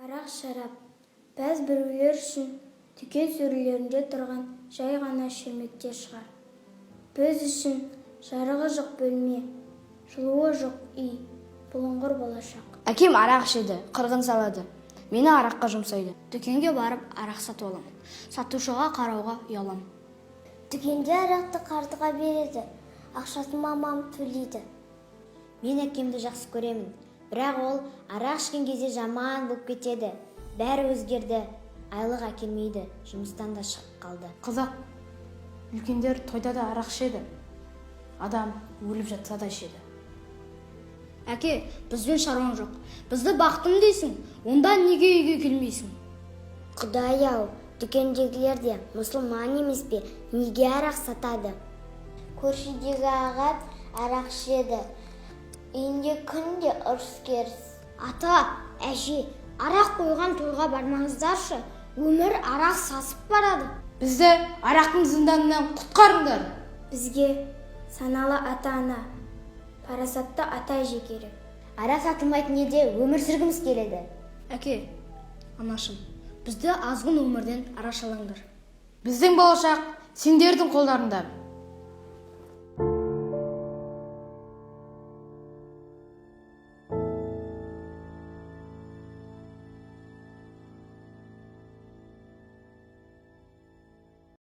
Арақ шарап бәз біреулер үшін дүкен сөрелерінде тұрған жай ғана шөлмектер шығар. Біз үшін жарығы жоқ бөлме, жылуы жоқ үй, бұлыңғыр болашақ. Әкем арақ ішеді, қырғын салады. Мені араққа жұмсайды. Дүкенге барып арақ сатып аламын. Сатушыға қарауға ұялам. Дүкенде арақты қартыға береді, ақшасын мамам төлейді. Мен әкемді жақсы көремін, бірақ ол арақ ішкен кезде жаман болып кетеді. Бәрі өзгерді, айлық әкелмейді, жұмыстан да шығып қалды. Қызық, үлкендер тойда да арақ ішеді. Адам өліп жатса да ішеді. Әке, бізбен шаруаң жоқ. Бізді бақтым дейсің, онда неге үйге келмейсің? Құдай-ау, дүкендегілер де мұсылман емес пе, неге арақ сатады? Көршідегі аға арақ ішеді, үйінде күнде ұрыс-керіс. Ата, әже, арақ қойған тойға бармаңыздаршы, өмір арақ сасып барады. Бізді арақтың зынданынан құтқарыңдар. Бізге саналы ата-ана, парасатты ата-әже керек. Арақ сатылмайтын елде өмір сүргіміз келеді. Әке, анашым, бізді азғын өмірден арашалаңдар. Біздің болашақ сендердің қолдарында.